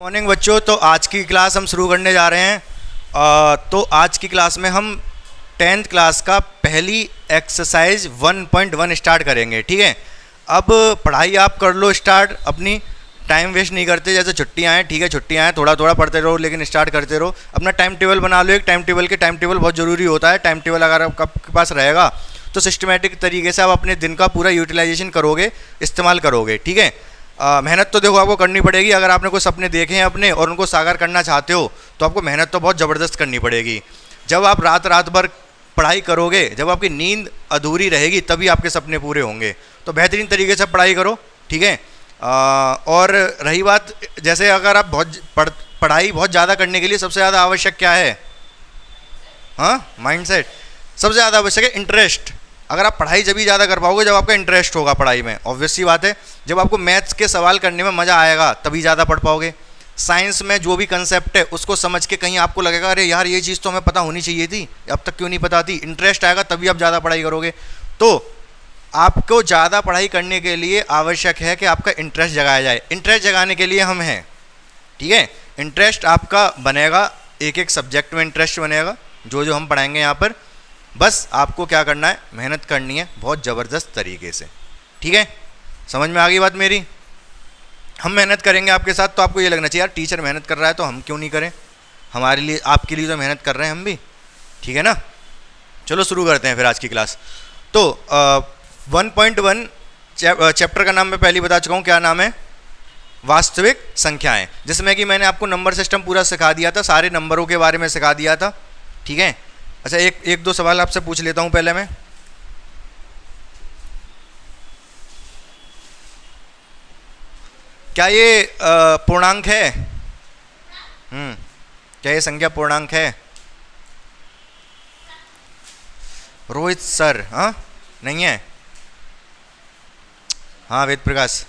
Morning बच्चों। तो आज की क्लास हम शुरू करने जा रहे हैं। तो आज की क्लास में हम 10th क्लास का पहली एक्सरसाइज 1.1 स्टार्ट करेंगे। ठीक है, अब पढ़ाई आप कर लो स्टार्ट अपनी, टाइम वेस्ट नहीं करते। जैसे छुट्टियां हैं, ठीक है छुट्टियां हैं, थोड़ा थोड़ा पढ़ते रहो लेकिन स्टार्ट करते रहो। अपना टाइम टेबल बना लो, एक टाइम टेबल बहुत ज़रूरी होता है। टाइम टेबल अगर आपके पास रहेगा तो सिस्टमेटिक तरीके से आप अपने दिन का पूरा यूटिलाइजेशन करोगे, इस्तेमाल करोगे। ठीक है, मेहनत तो देखो आपको करनी पड़ेगी। अगर आपने कोई सपने देखे हैं अपने और उनको साकार करना चाहते हो तो आपको मेहनत तो बहुत ज़बरदस्त करनी पड़ेगी। जब आप रात रात भर पढ़ाई करोगे, जब आपकी नींद अधूरी रहेगी, तभी आपके सपने पूरे होंगे। तो बेहतरीन तरीके से पढ़ाई करो। ठीक है, और रही बात, जैसे अगर आप पढ़ाई बहुत ज़्यादा करने के लिए सबसे ज़्यादा आवश्यक क्या है? हाँ, माइंडसेट। सबसे ज़्यादा आवश्यक है इंटरेस्ट। अगर आप पढ़ाई जब भी ज़्यादा कर पाओगे जब आपका इंटरेस्ट होगा पढ़ाई में। ऑब्वियस सी बात है, जब आपको मैथ्स के सवाल करने में मज़ा आएगा तभी ज़्यादा पढ़ पाओगे। साइंस में जो भी कंसेप्ट है उसको समझ के कहीं आपको लगेगा अरे यार ये चीज़ तो हमें पता होनी चाहिए थी, अब तक क्यों नहीं पता थी। इंटरेस्ट आएगा तभी आप ज़्यादा पढ़ाई करोगे। तो आपको ज़्यादा पढ़ाई करने के लिए आवश्यक है कि आपका इंटरेस्ट जगाया जाए। इंटरेस्ट जगाने के लिए हम हैं। ठीक है, इंटरेस्ट आपका बनेगा, एक एक सब्जेक्ट में इंटरेस्ट बनेगा जो जो हम पढ़ाएंगे यहाँ पर। बस आपको क्या करना है, मेहनत करनी है बहुत ज़बरदस्त तरीके से। ठीक है, समझ में आ गई बात मेरी? हम मेहनत करेंगे आपके साथ तो आपको ये लगना चाहिए यार टीचर मेहनत कर रहा है तो हम क्यों नहीं करें, हमारे लिए आपके लिए तो मेहनत कर रहे हैं हम भी। ठीक है ना, चलो शुरू करते हैं फिर आज की क्लास। तो 1.1 चैप्टर का नाम मैं पहले बता चुका हूँ। क्या नाम है? वास्तविक संख्याएं। जिसमें कि मैंने आपको नंबर सिस्टम पूरा सिखा दिया था, सारे नंबरों के बारे में सिखा दिया था। ठीक है, अच्छा एक दो सवाल आपसे पूछ लेता हूं पहले मैं। क्या ये पूर्णांक है? क्या ये संख्या पूर्णांक है? रोहित सर, हाँ नहीं है? हाँ वेद प्रकाश,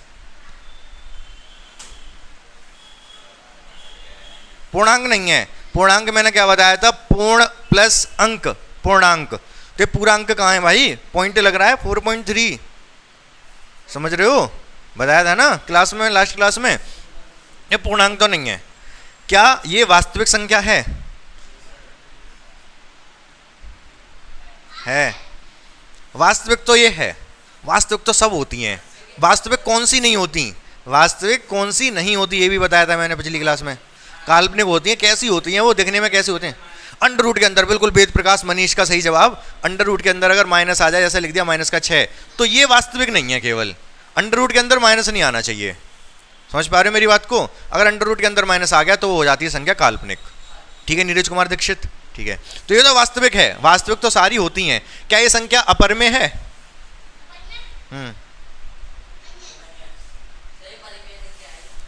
पूर्णांक नहीं है। पूर्णांक मैंने क्या बताया था? पूर्ण प्लस अंक, पूर्णांक। तो पूरा अंक कहाँ है भाई? पॉइंट लग रहा है 4.3, समझ रहे हो? बताया था ना क्लास में, लास्ट क्लास में। ये पूर्णांक तो नहीं है। क्या ये वास्तविक संख्या है? है। वास्तविक तो ये है, वास्तविक तो सब होती हैं। वास्तविक कौन सी नहीं होती? वास्तविक कौन सी नहीं होती ये भी बताया था मैंने पिछली क्लास में। काल्पनिक होती हैं। कैसी होती हैं वो? देखने में कैसी होती हैं? अंडर रूट के अंदर। बिल्कुल वेद प्रकाश मनीष का सही जवाब। अंडर रूट के अंदर अगर माइनस आ जाए, जैसे लिख दिया माइनस का 6, तो ये वास्तविक नहीं है। केवल अंडर रूट के अंदर माइनस नहीं आना चाहिए। समझ पा रहे हो मेरी बात को? अगर अंडर रूट के अंदर माइनस आ गया तो वो हो जाती है संख्या काल्पनिक। ठीक है नीरज कुमार दीक्षित? ठीक है, तो ये तो वास्तविक है। वास्तविक तो सारी होती हैं। क्या ये संख्या अपर में है?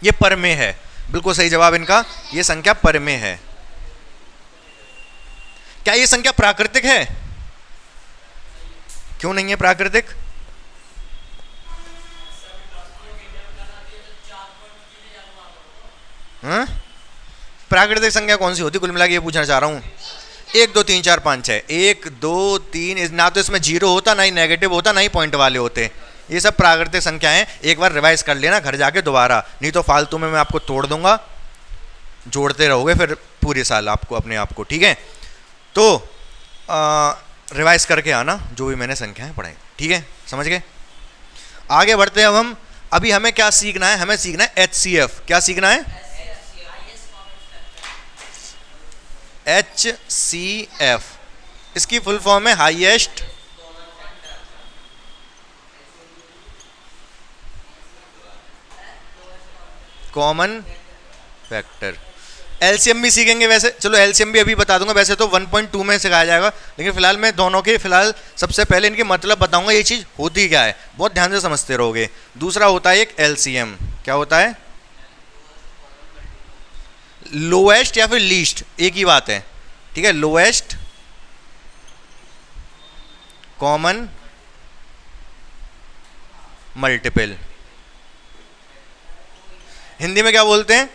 ये पर में है। बिल्कुल सही जवाब इनका, ये संख्या पर में है। क्या ये संख्या प्राकृतिक है? क्यों नहीं है प्राकृतिक? प्राकृतिक संख्या कौन सी होती? कुल मिला के ये पूछना चाह रहा हूं। 1 2 3 4 5 6, 1 2 3, ना तो इसमें जीरो होता, ना ही नेगेटिव होता, ना ही पॉइंट वाले होते। ये सब प्राकृतिक संख्याएं। एक बार रिवाइज कर लेना घर जाके दोबारा, नहीं तो फालतू में मैं आपको तोड़ दूंगा, जोड़ते रहोगे फिर पूरे साल आपको अपने आप को। ठीक है, तो रिवाइज करके आना जो भी मैंने संख्याएं पढ़ाई। ठीक है, समझ गए? आगे बढ़ते हैं अब हम। अभी हमें क्या सीखना है? हमें सीखना है HCF। क्या सीखना है? HCF। इसकी फुल फॉर्म है हाईएस्ट कॉमन फैक्टर। एलसीएम भी सीखेंगे वैसे। चलो एलसीएम भी अभी बता दूंगा, वैसे तो 1.2 में सिखाया जाएगा, लेकिन फिलहाल मैं दोनों के फिलहाल सबसे पहले इनके मतलब बताऊंगा, ये चीज़ होती क्या है। बहुत ध्यान से समझते रहोगे। दूसरा होता है एक एलसीएम। क्या होता है? लोएस्ट या फिर लीस्ट, एक ही बात है। ठीक है, लोएस्ट कॉमन मल्टीपल। हिंदी में क्या बोलते हैं?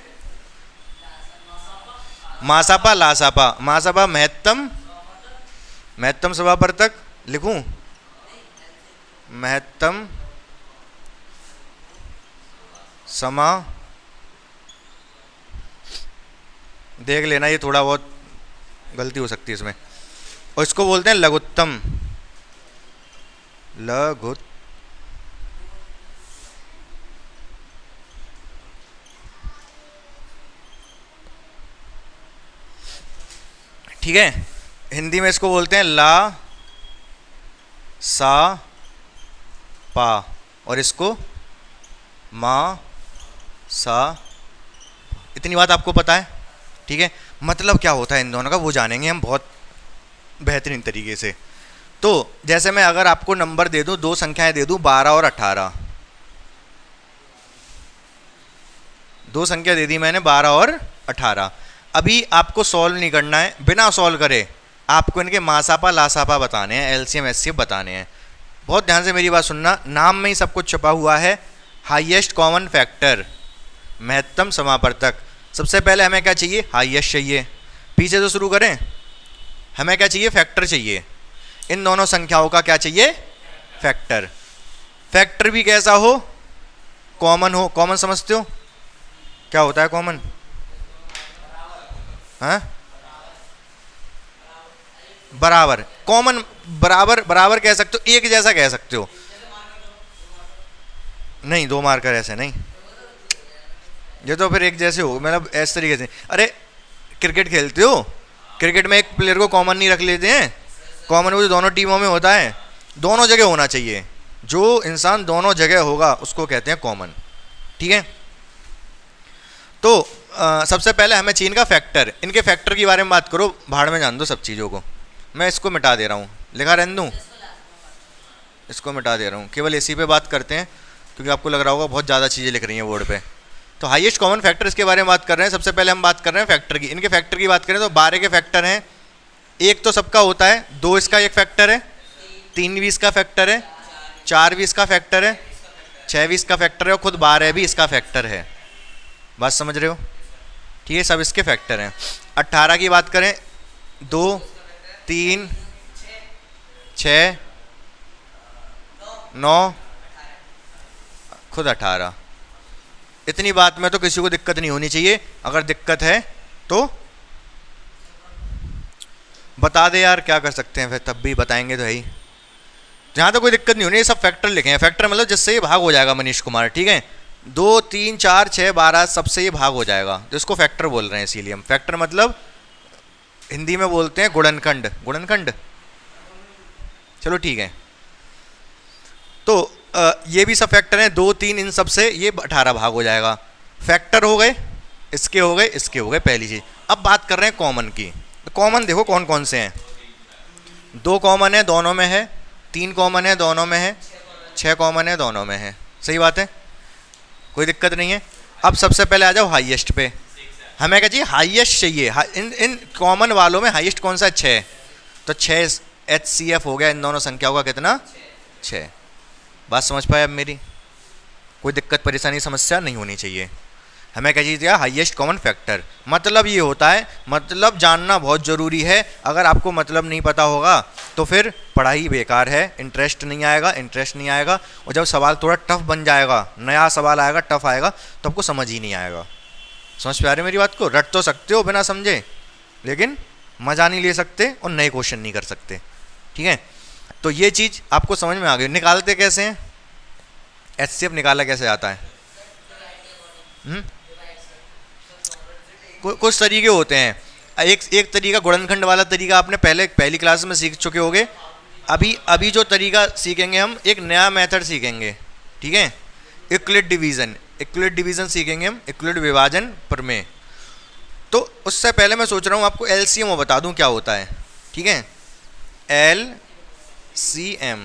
मासापा लासापा। मासापा महत्तम, महत्तम समापवर्तक लिखूं? महत्तम समा देख लेना, ये थोड़ा बहुत गलती हो सकती है इसमें। और इसको बोलते हैं लघुत्तम। लघुत्तम, ठीक है। हिंदी में इसको बोलते हैं ला सा पा, और इसको मा सा। इतनी बात आपको पता है, ठीक है। मतलब क्या होता है इन दोनों का वो जानेंगे हम बहुत बेहतरीन तरीके से। तो जैसे मैं अगर आपको नंबर दे दूं, दो संख्याएं दे दूं, 12 और 18, दो संख्या दे दी मैंने 12 और 18। अभी आपको सॉल्व नहीं करना है, बिना सॉल्व करे आपको इनके मासापा लासापा बताने हैं, एलसीएम एचसीएफ बताने हैं। बहुत ध्यान से मेरी बात सुनना, नाम में ही सब कुछ छुपा हुआ है। हाईएस्ट कॉमन फैक्टर, महत्तम समापवर्तक। सबसे पहले हमें क्या चाहिए? हाईएस्ट चाहिए। पीछे से शुरू करें, हमें क्या चाहिए? फैक्टर चाहिए। इन दोनों संख्याओं का क्या चाहिए? फैक्टर। फैक्टर भी कैसा हो? कॉमन हो। कॉमन समझते हो क्या होता है कॉमन? हाँ, बराबर। कॉमन बराबर, बराबर कह सकते हो, एक जैसा कह सकते हो। नहीं, दो मार्कर ऐसे नहीं, ये तो फिर एक जैसे हो, मतलब इस तरीके से। अरे क्रिकेट खेलते हो, क्रिकेट में एक प्लेयर को कॉमन नहीं रख लेते हैं? कॉमन वो दोनों टीमों में होता है, दोनों जगह होना चाहिए। जो इंसान दोनों जगह होगा उसको कहते हैं कॉमन, ठीक है। तो सबसे पहले हमें चाहिए इनका फैक्टर। इनके फैक्टर के बारे में बात करो, भाड़ में जान दो सब चीज़ों को। मैं इसको मिटा दे रहा हूँ, लिखा रहने दूँ, इसको मिटा दे रहा हूँ, केवल इसी पे बात करते हैं क्योंकि आपको लग रहा होगा बहुत ज़्यादा चीज़ें लिख रही हैं बोर्ड पे। तो हाईएस्ट कॉमन फैक्टर इसके बारे में बात कर रहे हैं। सबसे पहले हम बात कर रहे हैं फैक्टर की। इनके फैक्टर की बात करें तो 12 के फैक्टर हैं। एक तो सबका होता है, 2 इसका एक फैक्टर है, 3 भी इसका फैक्टर है, 4 भी इसका फैक्टर है, 6 भी इसका फैक्टर है, और खुद 12 भी इसका फैक्टर है। बात समझ रहे हो? ठीक है, सब इसके फैक्टर हैं। 18 की बात करें, 2 3 6 9, खुद 18। इतनी बात में तो किसी को दिक्कत नहीं होनी चाहिए। अगर दिक्कत है तो बता दे यार, क्या कर सकते हैं, फिर तब भी बताएंगे तो है ही। जहाँ तो कोई दिक्कत नहीं होनी, ये सब फैक्टर लिखे हैं। फैक्टर मतलब जिससे ये भाग हो जाएगा मनीष कुमार, ठीक है। 2 3 4 6 12 सबसे ये भाग हो जाएगा, तो इसको फैक्टर बोल रहे हैं। इसीलिए हम फैक्टर मतलब हिंदी में बोलते हैं गुणनखंड। गुणनखंड, चलो ठीक है। तो ये भी सब फैक्टर हैं, 2 3 इन सब से ये 18 भाग हो जाएगा। फैक्टर हो गए, इसके हो गए, इसके हो गए, पहली चीज। अब बात कर रहे हैं कॉमन की। तो कॉमन देखो कौन कौन से हैं। 2 कॉमन है, दोनों में है। 3 कॉमन है, दोनों में है। 6 कॉमन है, दोनों में है। सही बात है, कोई दिक्कत नहीं है। अब सबसे पहले आ जाओ हाईएस्ट पे। हमें क्या चाहिए? हाईएस्ट चाहिए। इन कॉमन वालों में हाईएस्ट कौन सा है? 6। तो 6 HCF हो गया। इन दोनों संख्याओं का कितना? 6। बात समझ पाए अब मेरी? कोई दिक्कत परेशानी समस्या नहीं होनी चाहिए। हमें क्या चाहिए? Highest common factor. मतलब ये होता है, मतलब जानना बहुत ज़रूरी है। अगर आपको मतलब नहीं पता होगा तो फिर पढ़ाई बेकार है, इंटरेस्ट नहीं आएगा, इंटरेस्ट नहीं आएगा। और जब सवाल थोड़ा टफ बन जाएगा, नया सवाल आएगा, टफ आएगा, तो आपको समझ ही नहीं आएगा। समझ पा रहे मेरी बात को? रट तो सकते हो बिना समझे, लेकिन मज़ा नहीं ले सकते और नए क्वेश्चन नहीं कर सकते, ठीक है। तो ये चीज़ आपको समझ में आ गई। निकालते कैसे हैं? HCF निकाला कैसे जाता है? कुछ तरीके होते हैं। एक तरीका गुणनखंड वाला तरीका आपने पहली क्लास में सीख चुके होगे। अभी जो तरीका सीखेंगे हम, एक नया मेथड सीखेंगे, ठीक है। इक्वलिट डिवीज़न, इक्वलिट डिवीज़न सीखेंगे हम, इक्वलिट विभाजन प्रमेय। तो उससे पहले मैं सोच रहा हूँ आपको LCM बता दूँ क्या होता है, ठीक है। LCM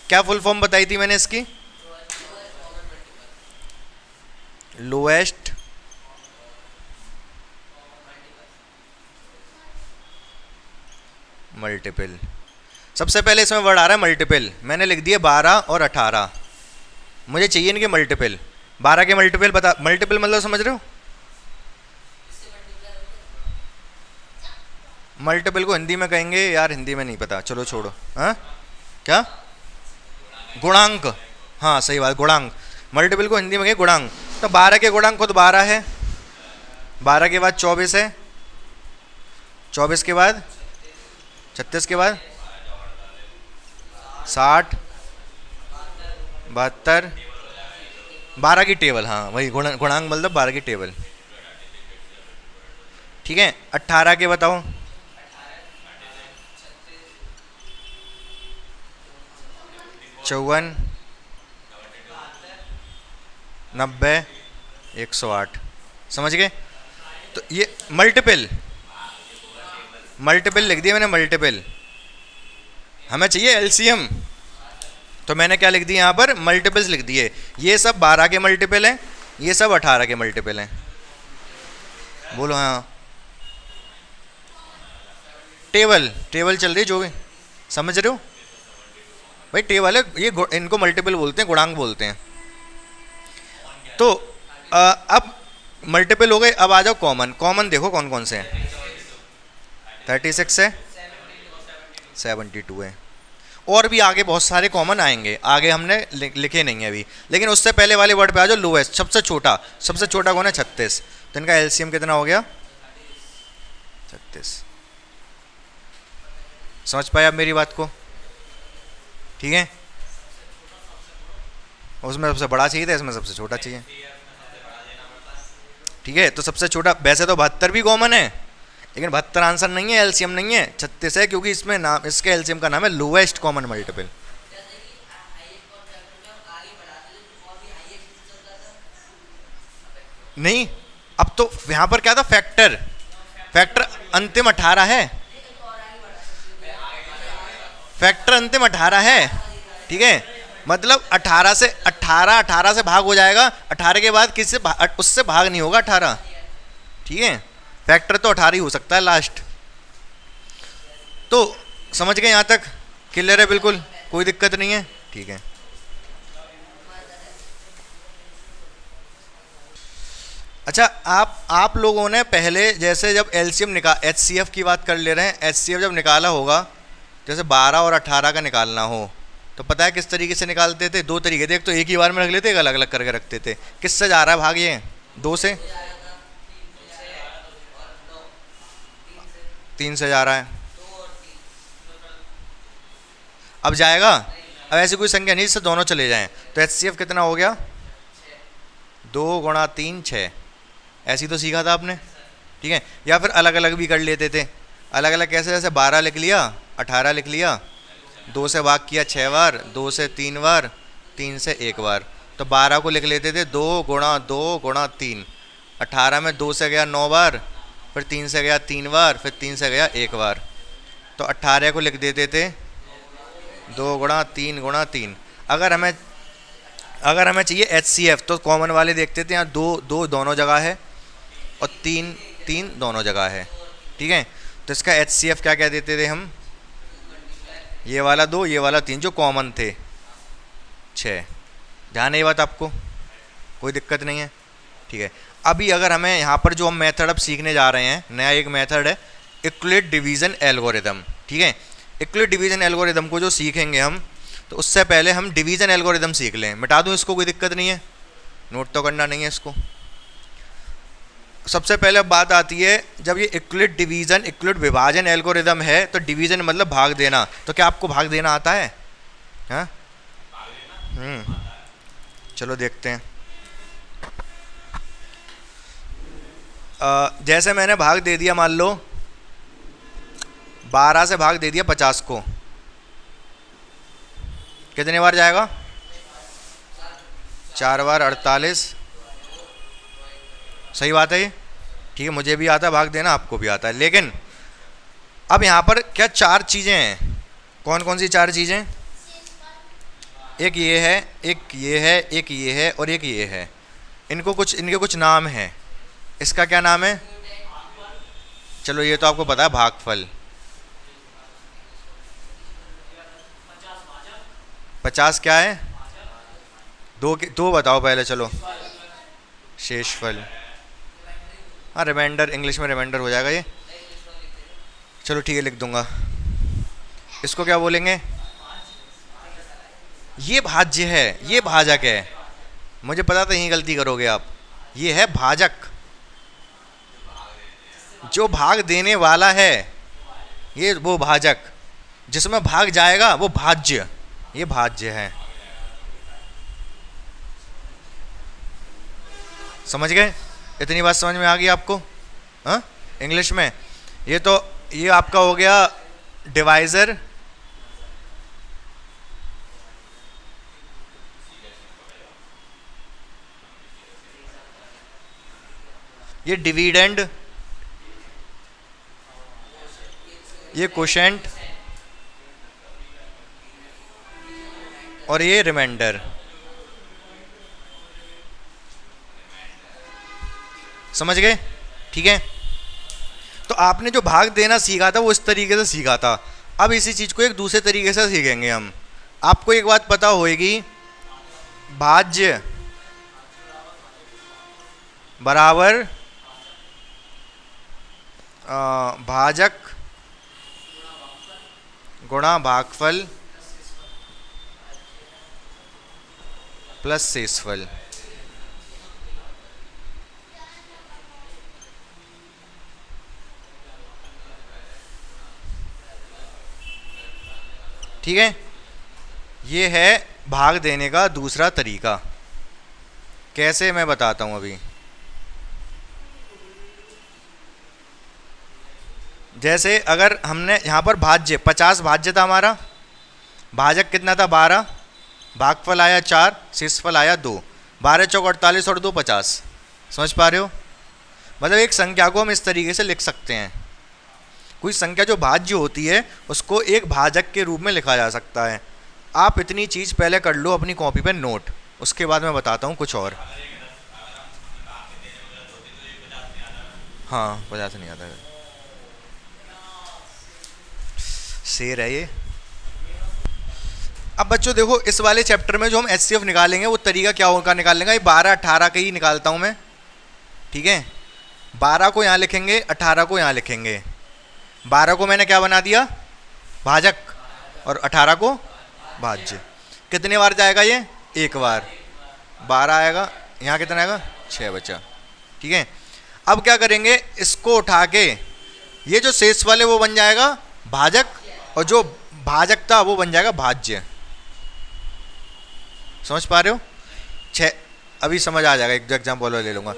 क्या फुल फॉर्म बताई थी मैंने इसकी? Lowest multiple. सबसे पहले इसमें वर्ड आ रहा है मल्टीपल। मैंने लिख दिया 12 और 18। मुझे चाहिए इनके मल्टीपल। 12 के मल्टीपल बता। मल्टीपल मतलब समझ रहे हो? मल्टीपल को हिंदी में कहेंगे यार, हिंदी में नहीं पता, चलो छोड़ो। हाँ क्या? गुणांक। हाँ सही बात, गुणांक। मल्टीपल को हिंदी में कहेंगे गुणांक। तो 12 के गुणांक खुद 12 है, 12 के बाद 24 है, 24 के बाद 36 के बाद 60 72 12 की टेबल, हाँ वही गुणांक मतलब 12 की टेबल। ठीक है, 18 के बताओ। 54 90 108। समझ गए? तो ये मल्टीपल लिख दिया मैंने, मल्टीपल। हमें चाहिए एलसीएम, तो मैंने क्या लिख दिया यहाँ पर, मल्टीपल्स लिख दिए। ये सब 12 के मल्टीपल हैं, ये सब 18 के मल्टीपल हैं। बोलो हाँ। टेबल चल रही है जो भी, समझ रहे हो भाई? टेबल है ये, इनको मल्टीपल बोलते हैं, गुणांक बोलते हैं। तो अब मल्टीपल हो गए, अब आ जाओ कॉमन देखो कौन कौन से हैं। 36 है, 72 है, और भी आगे बहुत सारे कॉमन आएंगे, आगे हमने लिखे नहीं है अभी। लेकिन उससे पहले वाले वर्ड पे आ जाओ, लोएस्ट, सबसे छोटा कौन है? 36। तो इनका एलसीएम कितना हो गया? 36। समझ पाए आप मेरी बात को? ठीक है, उसमें सबसे बड़ा चाहिए था, इसमें सबसे छोटा चाहिए। ठीक है, तो सबसे छोटा, वैसे तो 72 भी कॉमन है, लेकिन 72 आंसर नहीं है, एलसीएम नहीं है, 36 है, क्योंकि इसमें नाम, इसके एलसीएम का नाम है लोएस्ट कॉमन मल्टीपल। नहीं, अब तो यहां पर क्या था? फैक्टर अंतिम 18 है, फैक्टर अंतिम 18 है। ठीक है, मतलब 18 से भाग हो जाएगा, 18 के बाद किससे उससे भाग नहीं होगा 18। ठीक है, फैक्टर तो 18 ही हो सकता है लास्ट। तो समझ गए? यहाँ तक क्लियर है? बिल्कुल कोई दिक्कत नहीं है। ठीक है, अच्छा आप लोगों ने पहले जैसे जब एलसीएम एचसीएफ की बात कर ले रहे हैं, एचसीएफ जब निकाला होगा, जैसे 12 और 18 का निकालना हो, तो पता है किस तरीके से निकालते थे? 2 तरीके थे, एक तो एक ही बार में रख लेते, एक अलग अलग करके रखते थे। किससे जा रहा है भाग? ये 2 से, 3 से जा रहा है। अब जाएगा, अब ऐसी कोई संख्या नहीं जिससे दोनों चले जाएं, तो एचसीएफ कितना हो गया? 2 गुणा 3 6। ऐसी तो सीखा था आपने। ठीक है, या फिर अलग अलग भी कर लेते थे। अलग अलग कैसे? जैसे 12 लिख लिया, 18 लिख लिया, 2 से भाग किया 6 बार, 2 से 3 बार, 3 से 1 बार, तो 12 को लिख लेते थे 2 गुणा 3। 18 में 2 से गया 9 बार, फिर 3 से गया 3 बार, फिर 3 से गया 1 बार, तो 18 को लिख देते थे 2 गुणा 3। अगर हमें चाहिए एचसीएफ, तो कॉमन वाले देखते थे, यहाँ 2 दोनों जगह है और 3 दोनों जगह है। ठीक है, तो इसका एचसीएफ क्या कह देते थे हम? ये वाला 2, ये वाला 3, जो कॉमन थे 6। ध्यान है ये बात आपको? कोई दिक्कत नहीं है? ठीक है, अभी अगर हमें यहाँ पर जो हम मेथड अब सीखने जा रहे हैं, नया एक मेथड है यूक्लिड डिवीज़न एल्गोरिदम। ठीक है, यूक्लिड डिवीज़न एल्गोरिदम को जो सीखेंगे हम, तो उससे पहले हम डिवीज़न एल्गोरिदम सीख लें। मिटा दूँ इसको, कोई दिक्कत नहीं है, नोट तो करना नहीं है इसको। सबसे पहले बात आती है, जब ये यूक्लिड विभाजन एल्गोरिदम है, तो डिवीज़न मतलब भाग देना। तो क्या आपको भाग देना आता है? हाँ, चलो देखते हैं। जैसे मैंने भाग दे दिया, मान लो 12 से भाग दे दिया 50 को, कितने बार जाएगा? 4 बार, 48। सही बात है ये? ठीक है, मुझे भी आता है भाग देना, आपको भी आता है। लेकिन अब यहाँ पर क्या 4 चीज़ें हैं? कौन कौन सी 4 चीज़ें? एक ये है, एक ये है, एक ये है और एक ये है। इनके कुछ नाम हैं। इसका क्या नाम है? चलो ये तो आपको पता है, भागफल। 50 क्या है? 2 बताओ पहले, चलो। शेषफल, हाँ रिमाइंडर, इंग्लिश में रिमाइंडर हो जाएगा ये। चलो ठीक है, लिख दूंगा। इसको क्या बोलेंगे? ये भाज्य है, ये भाजक है। मुझे पता था यही गलती करोगे आप। ये है भाजक। जो भाग देने वाला है ये वो भाजक, जिसमें भाग जाएगा वो भाज्य, ये भाज्य है। समझ गए? इतनी बात समझ में आ गई आपको? हाँ, इंग्लिश में ये तो ये आपका हो गया डिवाइजर, ये डिविडेंड, ये कोशेंट, और ये रिमाइंडर। समझ गए? ठीक है। तो आपने जो भाग देना सीखा था वो इस तरीके से सीखा था। अब इसी चीज़ को एक दूसरे तरीके से सीखेंगे हम। आपको एक बात पता होगी, भाज्य बराबर भाजक गुणा भागफल प्लस शेषफल। ठीक है, ये है भाग देने का दूसरा तरीका। कैसे मैं बताता हूं अभी। जैसे अगर हमने यहाँ पर भाज्य 50 भाज्य था हमारा, भाजक कितना था 12, भागफल आया 4, शेषफल आया 2, 12 चौक 48 और 2 50। समझ पा रहे हो? मतलब एक संख्या को हम इस तरीके से लिख सकते हैं। कोई संख्या जो भाज्य होती है उसको एक भाजक के रूप में लिखा जा सकता है। आप इतनी चीज़ पहले कर लो अपनी कॉपी पे नोट, उसके बाद मैं बताता हूँ कुछ और। हाँ, 50 नहीं आता है, शेर है ये। अब बच्चों देखो, इस वाले चैप्टर में जो हम HCF निकालेंगे वो तरीका क्या होगा निकालने का, ये 12 18 का ही निकालता हूँ मैं। ठीक है, 12 को यहाँ लिखेंगे, 18 को यहाँ लिखेंगे। 12 को मैंने क्या बना दिया, भाजक, और 18 को भाज्य। कितने बार जाएगा ये, एक बार, 12 आएगा, यहाँ कितना आएगा 6 बचा। ठीक है, अब क्या करेंगे, इसको उठा के ये जो शेष वाले वो बन जाएगा भाजक, और जो भाजक था वो बन जाएगा भाज्य। समझ पा रहे हो? 6 अभी समझ आ जाएगा, एक एग्जाम्पल ले लूँगा।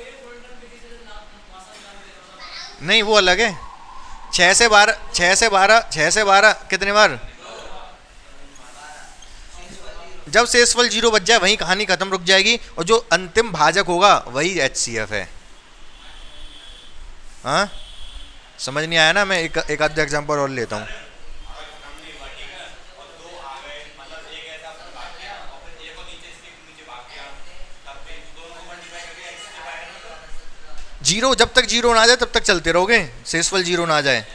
नहीं, वो अलग है। 6 से 12 6 से 12 6 से 12 कितने बार, जब शेषफल 0 बच जाए वहीं कहानी खत्म, रुक जाएगी, और जो अंतिम भाजक होगा वही HCF है। हाँ, समझ नहीं आया ना? मैं एक आध एग्जाम्पल और लेता हूँ। जीरो, जब तक 0 ना आ जाए तब तक चलते रहोगे, शेषफल 0 ना आ जाए।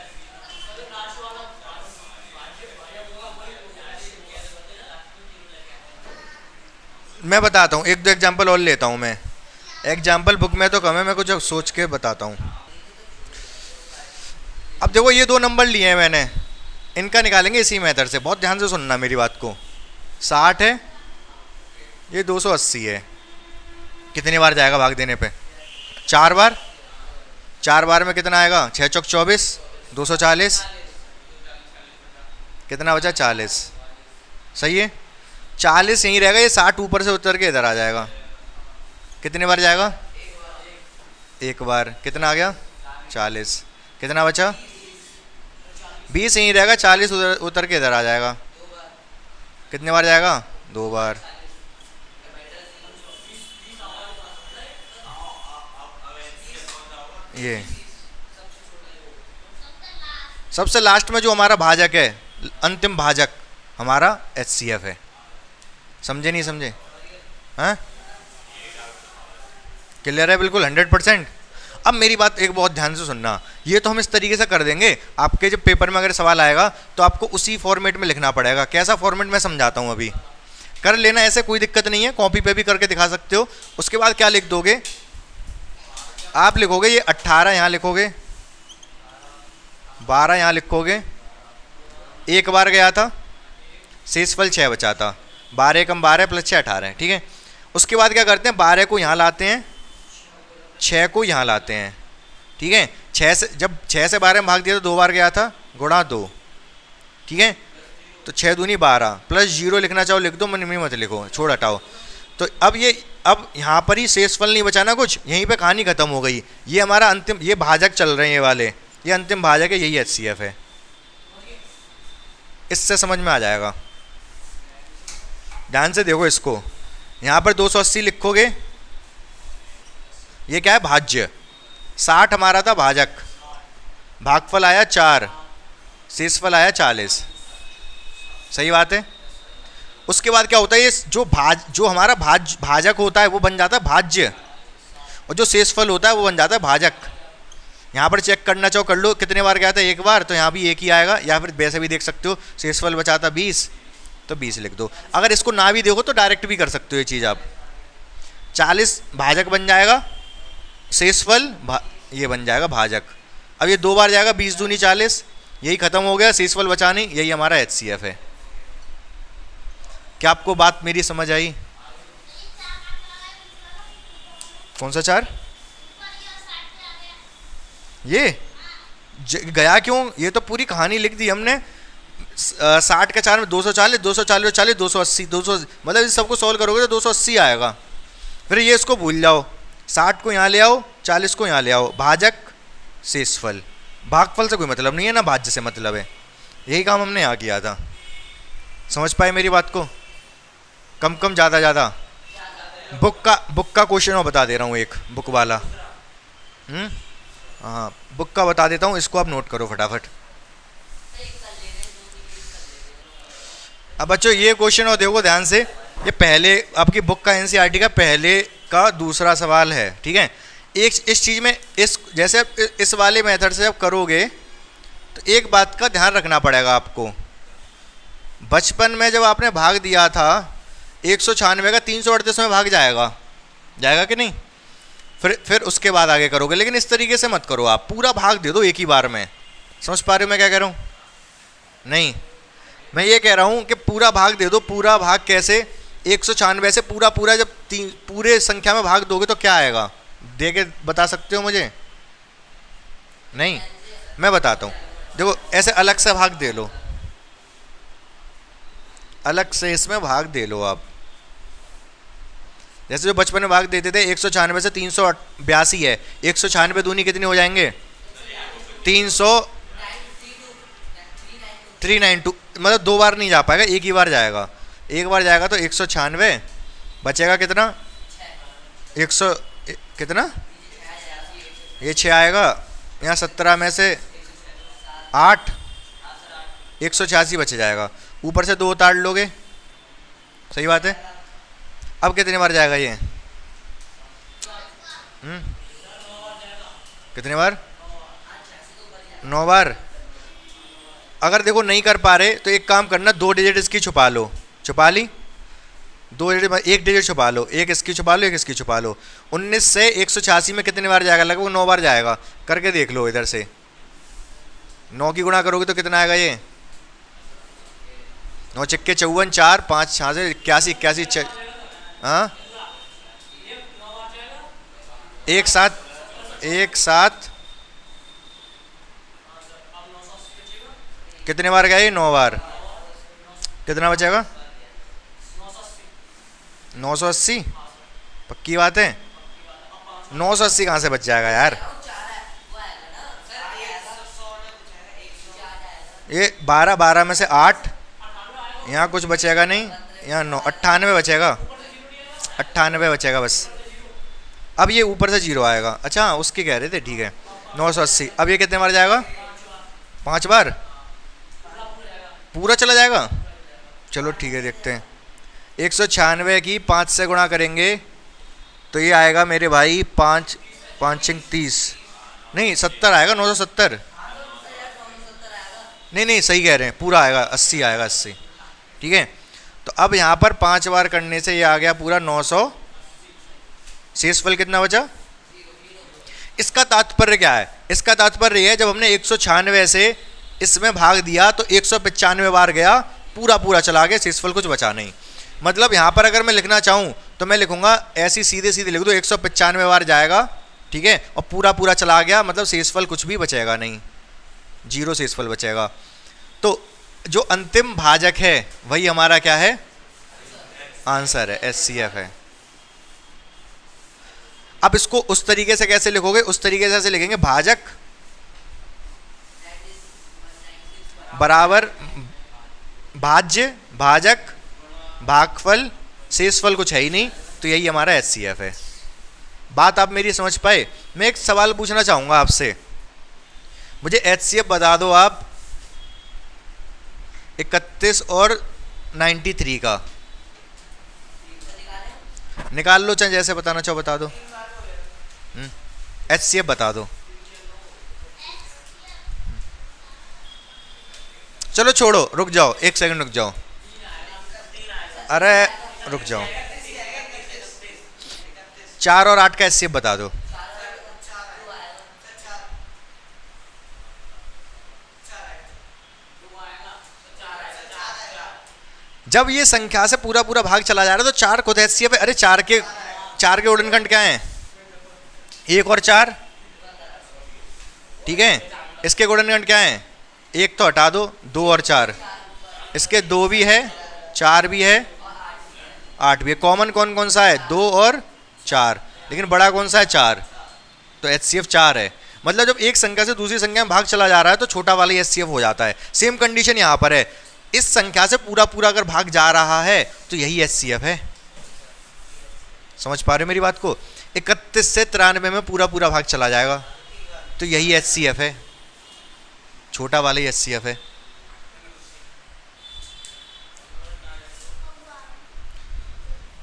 मैं बताता हूँ, एक दो एग्जाम्पल और लेता हूँ मैं। एग्जाम्पल बुक में तो कम है, मैं कुछ सोच के बताता हूँ। अब देखो, ये 2 नंबर लिए हैं मैंने, इनका निकालेंगे इसी मेथड से। बहुत ध्यान से सुनना मेरी बात को। 60 है, ये 280 है। कितनी बार जाएगा भाग देने पे, 4 बार। 4 बार में कितना आएगा, 6 चौक 24, 240, कितना बचा 40। सही है, 40 यहीं रहेगा, ये 60 ऊपर से उतर के इधर आ जाएगा। कितने बार जाएगा, एक बार। कितना आ गया 40, कितना बचा 20 यहीं रहेगा, 40 उतर के इधर आ जाएगा। कितने बार जाएगा, 2 बार। ये सबसे लास्ट में जो हमारा भाजक है, अंतिम भाजक हमारा HCF है। समझे नहीं समझे? हाँ, क्लियर है बिल्कुल 100%। अब मेरी बात एक बहुत ध्यान से सुनना, ये तो हम इस तरीके से कर देंगे। आपके जब पेपर में अगर सवाल आएगा तो आपको उसी फॉर्मेट में लिखना पड़ेगा। कैसा फॉर्मेट मैं समझाता हूँ, अभी कर लेना, ऐसे कोई दिक्कत नहीं है, कॉपी पे भी करके दिखा सकते हो। उसके बाद क्या लिख दोगे आप, लिखोगे ये 18 यहाँ लिखोगे, 12 यहाँ लिखोगे, एक बार गया था, शेषफल 6 बचा था, 12 कम 12 प्लस 6 18। ठीक है, उसके बाद क्या करते हैं, 12 को यहाँ लाते हैं, 6 को यहाँ लाते हैं, ठीक है। 6 से जब 6 से 12 में भाग दिया तो 2 बार गया था, गुणा 2, ठीक है। तो 6 दूनी 12 प्लस 0 लिखना चाहो लिख दो, मन में मत लिखो, छोड़ हटाओ। तो अब यहाँ पर ही शेषफल नहीं बचाना कुछ, यहीं पे कहानी खत्म हो गई। ये हमारा अंतिम, ये भाजक चल रहे हैं ये वाले, ये अंतिम भाजक है, यही HCF है। इससे समझ में आ जाएगा। ध्यान से देखो इसको, यहाँ पर 280 लिखोगे, ये क्या है भाज्य, 60 हमारा था भाजक, भागफल आया 4, शेषफल आया 40, सही बात है। उसके बाद क्या होता है, ये जो हमारा भाजक होता है वो बन जाता है भाज्य, और जो शेषफल होता है वो बन जाता है भाजक। यहाँ पर चेक करना चाहो कर लो, कितने बार गया था, 1 बार, तो यहाँ भी 1 ही आएगा। या फिर वैसे भी देख सकते हो, शेषफल बचा था 20, तो 20 लिख दो। अगर इसको ना भी देखो तो डायरेक्ट भी कर सकते हो ये चीज़ आप। 40 भाजक बन जाएगा, शेषफल ये बन जाएगा भाजक। अब ये 2 बार जाएगा, 20 दूनी 40, यही खत्म हो गया, शेषफल बचा नहीं, यही हमारा HCF है। क्या आपको बात मेरी समझ आई? कौन सा 4? ये गया क्यों, ये तो पूरी कहानी लिख दी हमने। 60 का 4 में 240, 240 40, 280, 200, मतलब इस सबको सॉल्व करोगे तो 280 आएगा। फिर ये इसको भूल जाओ, 60 को यहाँ ले आओ, 40 को यहाँ ले आओ, भाजक शेषफल। भागफल से कोई मतलब नहीं है ना, भाज्य से मतलब है। यही काम हमने यहाँ किया था। समझ पाए मेरी बात को? कम कम ज़्यादा ज़्यादा। बुक का क्वेश्चन मैं बता दे रहा हूँ, एक बुक वाला। हाँ, बुक का बता देता हूँ, इसको आप नोट करो फटाफट। अब बच्चों ये क्वेश्चन और देखो ध्यान से, ये पहले आपकी बुक का NCERT का पहले का दूसरा सवाल है, ठीक है। एक इस चीज़ में जैसे इस वाले मेथड से जब करोगे तो एक बात का ध्यान रखना पड़ेगा आपको। बचपन में जब आपने भाग दिया था 196 का 338 में भाग जाएगा कि नहीं? फिर उसके बाद आगे करोगे, लेकिन इस तरीके से मत करो आप, पूरा भाग दे दो एक ही बार में। समझ पा रहे हो मैं क्या कह रहा हूँ? नहीं, मैं ये कह रहा हूँ कि पूरा भाग दे दो। पूरा भाग कैसे? 196 से पूरा जब पूरे संख्या में भाग दोगे तो क्या आएगा, दे के बता सकते हो मुझे? नहीं, मैं बताता हूँ। देखो ऐसे अलग से भाग दे लो, अलग से इसमें भाग दे लो आप। जैसे जो बचपन में भाग देते थे 196 से 382 है, 196 दूनी कितनी हो जाएंगे? 392, मतलब 2 बार नहीं जा पाएगा, एक ही बार जाएगा। एक बार जाएगा तो 196 बचेगा कितना? 100 कितना? ये 6 आएगा, यहाँ 17 में से 8, 186 बच जाएगा। ऊपर से 2 उतार लोगे, सही बात है। अब कितने बार जाएगा ये? कितने बार? 9 बार। अगर देखो नहीं कर पा रहे तो एक काम करना, 2 डिजिट इसकी छुपा लो। छुपा ली? 2 डिजिट, 1 डिजिट छुपा लो, एक इसकी छुपा लो, एक इसकी छुपा लो। 19 से 186 में कितने बार जाएगा? लगभग 9 बार जाएगा। करके देख लो इधर से, 9 की गुणा करोगे तो कितना आएगा ये? 9 चक्के 54, 4 5 66 81, हाँ, एक साथ कितने बार गए? 9 बार। कितना बचेगा? 980। पक्की बात है? 980 कहाँ से बच जाएगा यार? ये 12 में से 8, यहाँ कुछ बचेगा नहीं, यहाँ 9, 98 बचेगा, 98 बचेगा बस। अब ये ऊपर से 0 आएगा। अच्छा उसके कह रहे थे, ठीक है। 980। अब ये कितने बार जाएगा? 5 बार। पूरा चला जाएगा? चलो ठीक है, देखते हैं। 196 की 5 से गुणा करेंगे तो ये आएगा मेरे भाई 5 5 30, नहीं 70 आएगा, 970। नहीं सही कह रहे हैं, पूरा आएगा 80 आएगा, 80, ठीक है। तो अब यहाँ पर 5 बार करने से ये आ गया पूरा 900। शेषफल कितना बचा? इसका तात्पर्य क्या है? इसका तात्पर्य है जब हमने 196 से इसमें भाग दिया तो 195 बार गया, पूरा चला गया, शेषफल कुछ बचा नहीं। मतलब यहाँ पर अगर मैं लिखना चाहूँ तो मैं लिखूंगा ऐसी सीधे लिख दो, 195 बार जाएगा ठीक है, और पूरा पूरा चला गया मतलब शेषफल कुछ भी बचेगा नहीं, जीरो शेषफल बचेगा। तो जो अंतिम भाजक है वही हमारा क्या है, आंसर है, HCF है। अब इसको उस तरीके से कैसे लिखोगे, उस तरीके से ऐसे लिखेंगे भाजक बराबर भाज्य, भाजक, भागफल, शेषफल कुछ है ही नहीं, तो यही हमारा HCF है। बात आप मेरी समझ पाए? मैं एक सवाल पूछना चाहूंगा आपसे, मुझे HCF बता दो आप 31 और 93 का निकाल लो, चाहे जैसे बताना चाहो बता दो। HCF बता दो। चलो छोड़ो, रुक जाओ, एक सेकंड रुक जाओ, अरे रुक जाओ, 4 और 8 का HCF बता दो। जब ये संख्या से पूरा पूरा भाग चला जा रहा है तो 4 खुद HCF है। अरे 4 के गुणनखंड क्या हैं, 1 और 4, ठीक है। इसके गुणनखंड क्या हैं, 1 तो हटा दो, 2 और 4, इसके 2 भी है, 4 भी है, 8 भी है। कॉमन कौन कौन सा है, 2 और 4, लेकिन बड़ा कौन सा है, 4, तो HCF 4 है। मतलब जब एक संख्या से दूसरी संख्या में भाग चला जा रहा है तो छोटा वाला ही HCF हो जाता है। सेम कंडीशन यहाँ पर है, इस संख्या से पूरा पूरा अगर भाग जा रहा है तो यही HCF है। समझ पा रहे हो मेरी बात को? 31 से 93 में पूरा पूरा भाग चला जाएगा तो यही HCF है, छोटा वाला ही HCF है।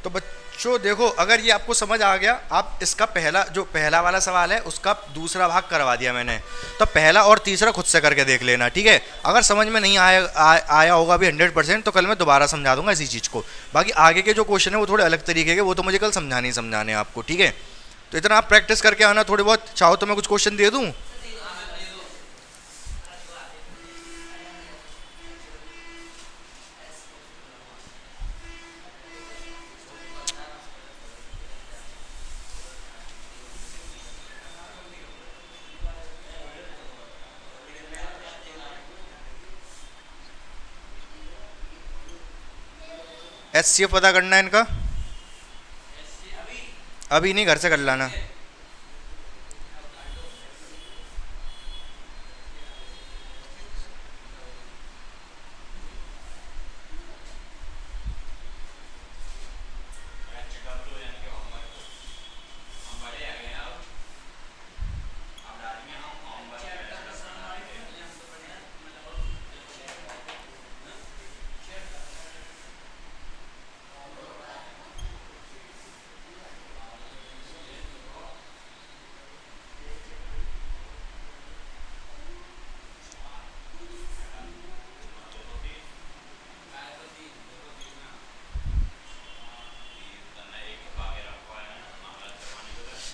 तो बच्चों देखो, अगर ये आपको समझ आ गया, आप इसका पहला वाला सवाल है उसका दूसरा भाग करवा दिया मैंने, तो पहला और तीसरा खुद से करके देख लेना, ठीक है। अगर समझ में नहीं आया होगा अभी 100%, तो कल मैं दोबारा समझा दूंगा इसी चीज़ को। बाकी आगे के जो क्वेश्चन है वो थोड़े अलग तरीके के, वो तो मुझे कल समझाने आपको, ठीक है। तो इतना आप प्रैक्टिस करके आना थोड़े बहुत। चाहो तो मैं कुछ क्वेश्चन दे दूँ? HCF पता करना है इनका, अभी नहीं, घर से कर लाना।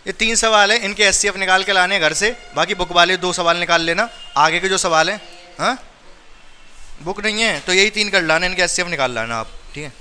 ये 3 सवाल है, इनके HCF निकाल के लाने घर से। बाकी बुक वाले 2 सवाल निकाल लेना, आगे के जो सवाल हैं, हाँ बुक नहीं है तो यही 3 कर लाना, इनके HCF निकाल लाना आप, ठीक है।